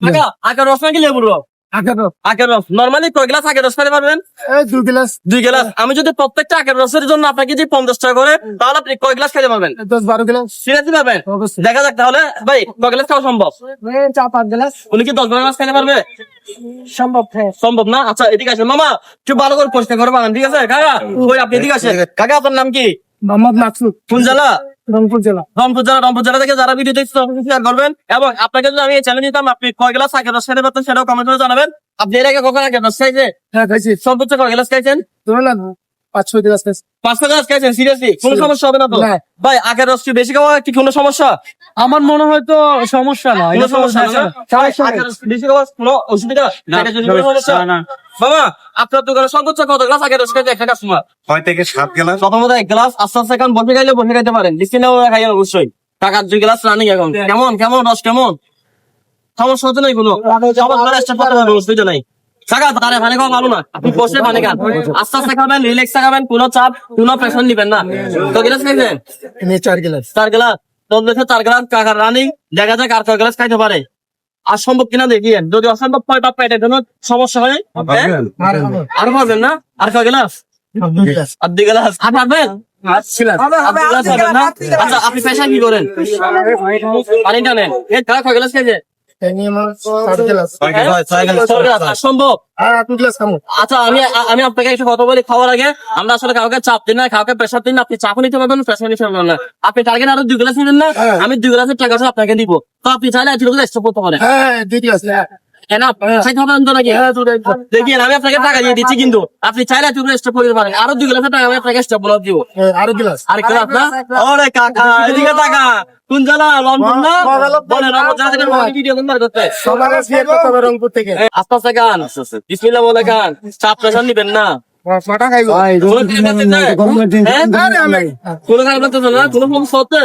কাকা আখের রস নাকি লেবুর রস? আখের রস। নরমালি কয় গ্লাস আখের রস খেতে পারবেন? 2 গ্লাস। আমি যদি প্রত্যেকটা আখের রসের জন্য আপনাকে যদি 50 টাকা করে, তাহলে আপনি কয় গ্লাস খেতে পারবেন? 10-12 গ্লাস সিরিয়াসলি পারবেন? দেখা যাক তাহলে ভাই কয় গ্লাস খাওয়া সম্ভব? 4-5 গ্লাস উনি কি 10-12 গ্লাস খেতে পারবে? সম্ভব। হ্যাঁ, সম্ভব না? আচ্ছা এদিকে আসেন মামা, একটু ভালো করে পরিষ্কার করে বানান, ঠিক আছে? কাকা ওই আপনি এদিকে আসেন। কাকা আপনার নাম কি? মোহাম্মদ মাকসুদ, কোন জেলা? রংপুর জেলা। রংপুর জেলা থেকে যারা ভিডিও দেখছেন অবশ্যই শেয়ার করবেন। এবং আপনাকে যদি আমি এই চ্যানেল দিতাম, আপনি কয় গ্লাস আখের রস খেতে পারতেন সেটাও কমেন্ট করে জানাবেন। আপনি এর আগে কখন আখের রস খাইছে? হ্যাঁ, খাইছি। সর্বোচ্চ কয় গ্লাস খাইছেন? ধরুন না 5-6 গ্লাস খাইছি। 5 গ্লাস খাইছেন? সিরিয়াসলি কোনো সমস্যা হবে না তো? না। ভাই আখের রস কি বেশি খাওয়া কি কোনো সমস্যা? আমার মনে হয় তো সমস্যা না। কোনো সমস্যা না? আখের রস বেশি খাওয়া কোনো অসুবিধা পেটের জন্য কোনো সমস্যা? বাবা আপনার দোকানে সর্বোচ্চ কত গ্লাস আখের রস খাইছে একটা কাস্টমার? 6 থেকে 7 গ্লাস। প্রথমত 1 গ্লাস, আস্তে আস্তে এখন বসে খাইলে বসে খাইতে পারেন, ডিসিনে খাইয়েন অবশ্যই। টাকার 2 গ্লাস রানিং এখন। কেমন রস কেমন? সমস্যা হচ্ছে নাই কোনো? অসুবিধা নাই। কাকা তারে পানি খাওয়া ভালো না, আপনি বসে পানি খান, আস্তে আস্তে খাবেন, রিল্যাক্স খাবেন, কোনো চাপ কোনো প্রেশার নিবেন না। তো গ্লাস খাইছেন? 4 গ্লাস। 4 গ্লাস। তো 4 গ্লাস কাকার রানিং, দেখা যাক আর কয় গ্লাস খাইতে পারে। আর সম্ভব কিনা দেখিয়েন, যদি অসম্ভব হয় বা পেটের জন্য সমস্যা হয় আর পারবেন না? আর কয় গ্লাস? 2 গ্লাস। আর 2 গ্লাস আর পারবেন? আর 2 গ্লাস পারবেন না? আচ্ছা আপনি পেশা কি করেন? পানি টানেন। কাকা কয় গ্লাস খাইছে? এনি আমার 7 গ্লাস। 6 গ্লাস। আর সম্ভব? আর 2 গ্লাস খামু। আচ্ছা আমি আপনাকে একটা কথা বলি, খাওয়ার আগে আমরা আসলে কাউকে চাপ দিন না, কাউকে প্রেশার দিন না। আপনি চাপও নিতে পারবেন, প্রেশার নিতে পারবেন না। আপনি টার্গেট আরো 2 গ্লাস নিবেন না, আমি 2 গ্লাসের টাকাটা আপনাকে দিব। তো আপনি চাইলে একটু এক্সট্রা করতে পারেন। হ্যাঁ, 2 গ্লাস। খাইতে পারবেন তো নাকি? দেখিয়েন আমি আপনাকে টাকা দিয়ে দিচ্ছি, কিন্তু আপনি চাইলে একটু এক্সট্রা করতে পারেন। আরো 2 গ্লাসের টাকা আমি আপনাকে এক্সট্রা বলে দিব। আরো গ্লাস। আরেক গ্লাস না? ওরে কাকা এদিকে টাকা কোন জেলা? রংপুর না? বলেন রংপুর জেলা থেকে ভিডিও করতে। সবার শেয়ার করতে হবে রংপুর থেকে। আস্তে আস্তে গান, বিসমিল্লাহ বলে গান, চাপ প্রেশার নিবেন না। মাটা খাইবো। কোনো খারাপ লাগতেছে না? কোনো খারাপ লাগতেছে না? কোনো সমস্যা হচ্ছে?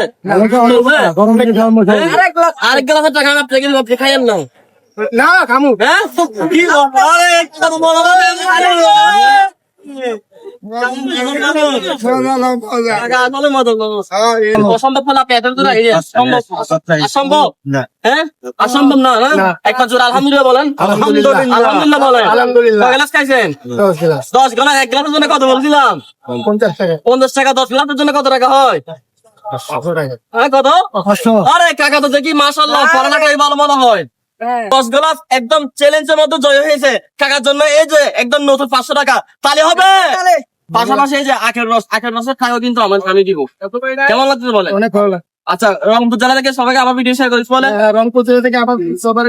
আরেক গ্লাসের টাকা আমি আপনাকে দিব, আপনি খাইয়েন না। না, খামু। হ্যাঁ কি আরে একটা তো বলো না। অসম্ভব ফল আপনি এত দূর আগে অসম্ভব হ্যাঁ অসম্ভব না একবার জোর আলহামদুলিল্লাহ বলেন। আলহামদুলিল্লাহ বলেন। আলহামদুলিল্লাহ। কয় গ্লাস খাইছেন? 10 গ্লাস। 10 গ্লাস। 1 গ্লাসের জন্য কত বলছিলাম? 50 টাকা। 50 টাকা। 10 গ্লাসের জন্য কত টাকা হয়? 500 টাকা। হ্যাঁ কত? 500। আরে কাকা তো দেখি মাশাআল্লাহ পড়ালেখাই ভালো মনে হয়। 10 গ্লাস একদম চ্যালেঞ্জের মধ্যে জয় হয়েছে কাকার জন্য। এই যে একদম নতুন 500 টাকা তাহলে হবে। পাশাপাশি এই যে আখের রসের খাইও কিন্তু আমি দিব। কেমন লাগছে বলে? অনেক ভালো লাগে। আচ্ছা রংপুর জেলা থেকে সবাইকে আবার ভিডিও শেয়ার করিস বলে। রংপুর জেলা থেকে আবার সবার